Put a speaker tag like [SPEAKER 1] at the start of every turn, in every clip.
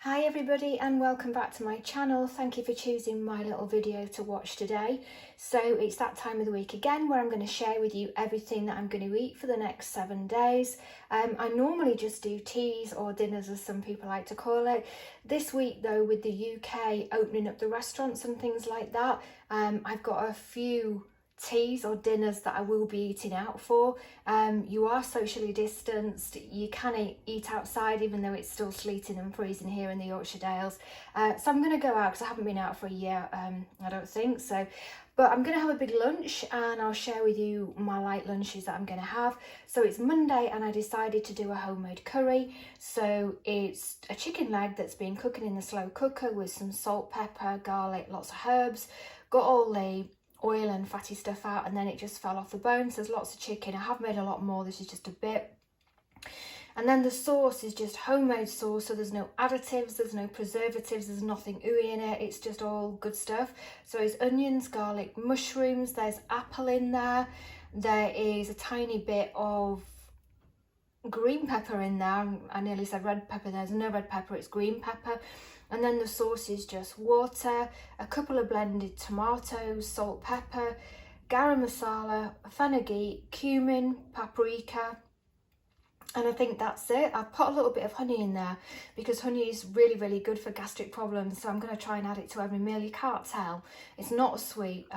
[SPEAKER 1] Hi everybody and welcome back to my channel. Thank you for choosing my little video to watch today. So it's that time of the week again where I'm going to share with you everything that I'm going to eat for the next 7 days. I normally just do teas or dinners as some people like to call it. This week though, with the UK opening up the restaurants and things like that, I've got a few teas or dinners that I will be eating out for. You are socially distanced, you can eat outside even though it's still sleeting and freezing here in the Yorkshire Dales, so I'm going to go out because I haven't been out for a year, I don't think so, but I'm going to have a big lunch and I'll share with you my light lunches that I'm going to have. So it's Monday and I decided to do a homemade curry. So it's a chicken leg that's been cooking in the slow cooker with some salt, pepper, garlic, lots of herbs, got all the oil and fatty stuff out, and then it just fell off the bones. There's lots of chicken. I have made a lot more, this is just a bit. And then the sauce is just homemade sauce, so there's no additives, there's no preservatives, there's nothing ooey in it, it's just all good stuff. So it's onions, garlic, mushrooms, there's apple in there, there is a tiny bit of green pepper in there. I nearly said red pepper, there's no red pepper, it's green pepper. And then the sauce is just water, a couple of blended tomatoes, salt, pepper, garam masala, fenugreek, cumin, paprika, and I think that's it. I've put a little bit of honey in there because honey is really good for gastric problems, so I'm going to try and add it to every meal. You can't tell, it's not sweet,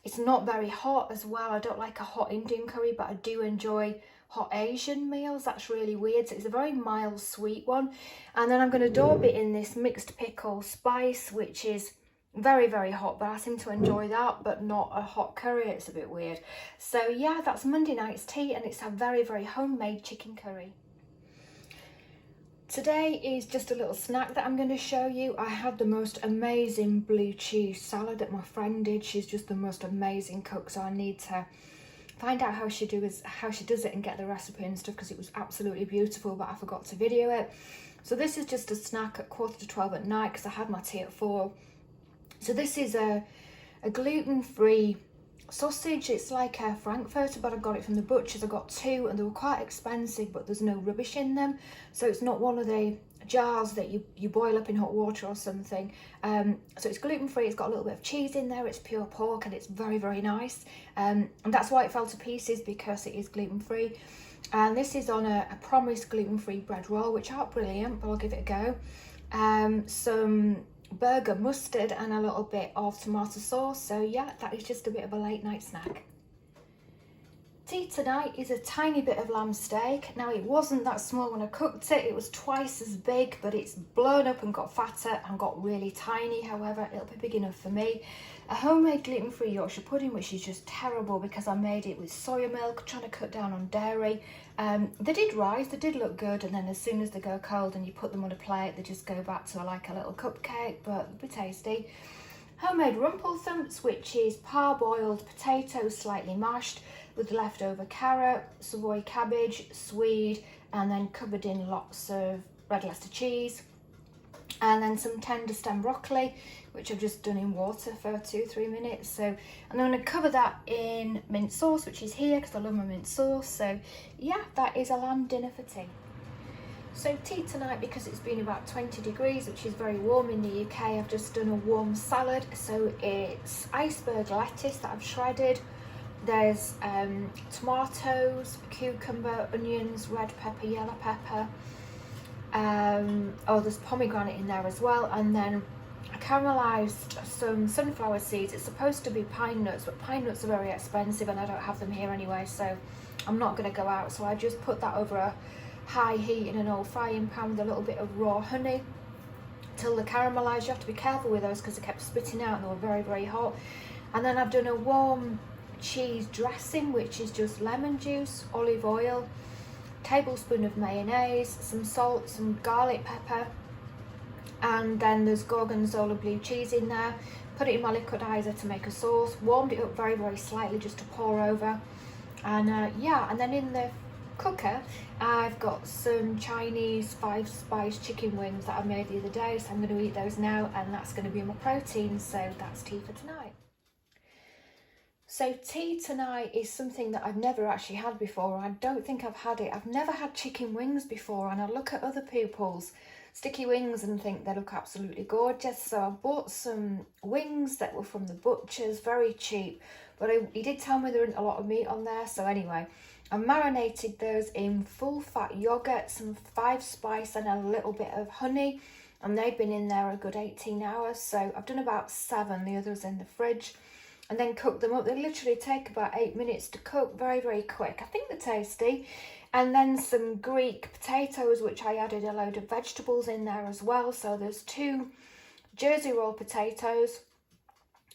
[SPEAKER 1] it's not very hot as well. I don't like a hot Indian curry, but I do enjoy hot Asian meals. That's really weird. So it's a very mild sweet one. And then I'm going to daub it in this mixed pickle spice, which is very hot, but I seem to enjoy that, but not a hot curry. It's a bit weird. So yeah, that's Monday night's tea, and it's a very homemade chicken curry. Today is just a little snack that I'm going to show you. I had the most amazing blue cheese salad that my friend did. She's just the most amazing cook, so I need to find out how she does it and get the recipe and stuff, because it was absolutely beautiful, but I forgot to video it. So this is just a snack at 11:45 at night because I had my tea at 4. So this is a gluten-free sausage. It's like a frankfurter, but I got it from the butcher's. I got 2 and they were quite expensive, but there's no rubbish in them, so it's not one of the jars that you boil up in hot water or something. So it's gluten-free, it's got a little bit of cheese in there, it's pure pork, and it's very nice, and that's why it fell to pieces, because it is gluten-free. And this is on a Promise gluten-free bread roll, which aren't brilliant, but I'll give it a go. Some burger mustard and a little bit of tomato sauce. So yeah, that is just a bit of a late night snack. Tea tonight is a tiny bit of lamb steak. Now, it wasn't that small when I cooked it, it was twice as big, but it's blown up and got fatter and got really tiny. However, it'll be big enough for me. A homemade gluten-free Yorkshire pudding, which is just terrible because I made it with soya milk, trying to cut down on dairy. They did rise, they did look good, and then as soon as they go cold and you put them on a plate, they just go back to like a little cupcake, but it'll be tasty. Homemade Rumpelthumps, which is parboiled potatoes slightly mashed with leftover carrot, Savoy cabbage, swede, and then covered in lots of red Leicester cheese. And then some tender stem broccoli, which I've just done in water for 2-3 minutes. So I'm going to cover that in mint sauce, which is here because I love my mint sauce. So yeah, that is a lamb dinner for tea. So tea tonight, because it's been about 20 degrees, which is very warm in the UK, I've just done a warm salad. So it's iceberg lettuce that I've shredded. There's tomatoes, cucumber, onions, red pepper, yellow pepper. Oh, there's pomegranate in there as well. And then I caramelised some sunflower seeds. It's supposed to be pine nuts, but pine nuts are very expensive and I don't have them here anyway, so I'm not going to go out. So I just put that over a high heat in an old frying pan with a little bit of raw honey till they're caramelised. You have to be careful with those because they kept spitting out and they were very hot. And then I've done a warm cheese dressing, which is just lemon juice, olive oil, tablespoon of mayonnaise, some salt, some garlic pepper, and then there's gorgonzola blue cheese in there. Put it in my liquidizer to make a sauce, warmed it up very slightly just to pour over, and yeah, and then in the cooker I've got some Chinese 5-spice chicken wings that I made the other day, so I'm going to eat those now, and that's going to be my protein. So that's tea for tonight. So tea tonight is something that I've never actually had before. I don't think I've had it. I've never had chicken wings before, and I look at other people's sticky wings and think they look absolutely gorgeous. So I bought some wings that were from the butcher's, very cheap, but he did tell me there isn't a lot of meat on there. So anyway, I marinated those in full fat yogurt, some 5 spice and a little bit of honey, and they've been in there a good 18 hours. So I've done about 7, the others in the fridge, and then cook them up. They literally take about 8 minutes to cook, very, very quick. I think they're tasty. And then some Greek potatoes, which I added a load of vegetables in there as well. So there's 2 Jersey roll potatoes.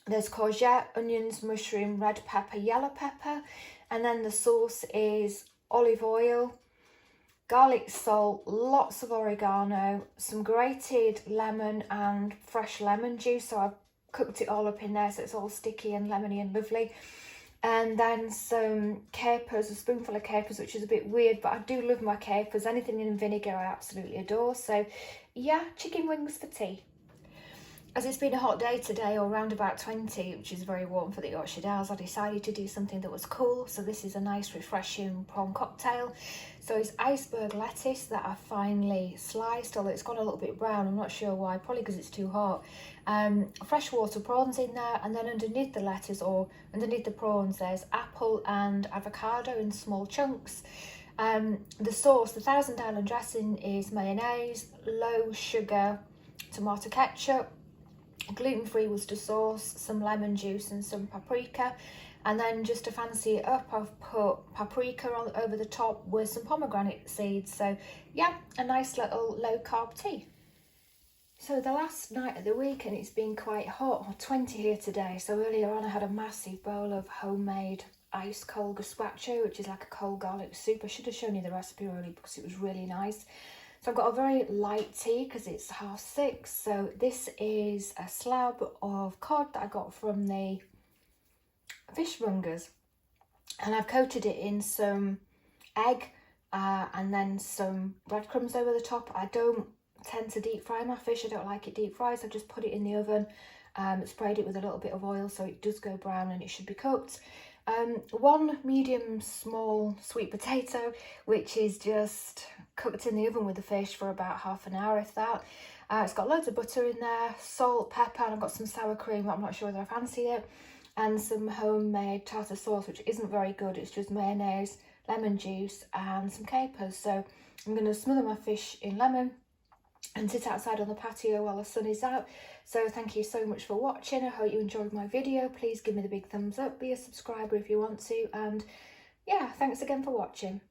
[SPEAKER 1] There's courgette, onions, mushroom, red pepper, yellow pepper. And then the sauce is olive oil, garlic salt, lots of oregano, some grated lemon and fresh lemon juice. So I've cooked it all up in there so it's all sticky and lemony and lovely. And then some capers, a spoonful of capers, which is a bit weird, but I do love my capers. Anything in vinegar I absolutely adore. So yeah, chicken wings for tea. As it's been a hot day today, or around about 20, which is very warm for the Yorkshire Dales, I decided to do something that was cool. So this is a nice refreshing prawn cocktail. So it's iceberg lettuce that I finely sliced, although it's gone a little bit brown. I'm not sure why, probably because it's too hot. Freshwater prawns in there, and then underneath the lettuce, or underneath the prawns, there's apple and avocado in small chunks. The sauce, the Thousand Island dressing, is mayonnaise, low sugar tomato ketchup, gluten-free Worcester sauce, some lemon juice and some paprika. And then just to fancy it up, I've put paprika over the top with some pomegranate seeds. So yeah, a nice little low-carb tea. So the last night of the week, and it's been quite hot, 20 here today. So earlier on I had a massive bowl of homemade ice cold gazpacho, which is like a cold garlic soup. I should have shown you the recipe earlier because it was really nice. So I've got a very light tea because it's 6:30. So this is a slab of cod that I got from the fishmongers, and I've coated it in some egg and then some breadcrumbs over the top. I don't tend to deep fry my fish. I don't like it deep fried, so I just put it in the oven, sprayed it with a little bit of oil so it does go brown and it should be cooked. 1 medium small sweet potato, which is just cooked in the oven with the fish for about half an hour, if that. It's got loads of butter in there, salt, pepper, and I've got some sour cream, but I'm not sure whether I fancy it, and some homemade tartar sauce, which isn't very good. It's just mayonnaise, lemon juice, and some capers. So I'm going to smother my fish in lemon and sit outside on the patio while the sun is out. So thank you so much for watching. I hope you enjoyed my video. Please give me the big thumbs up, be a subscriber if you want to, and yeah, thanks again for watching.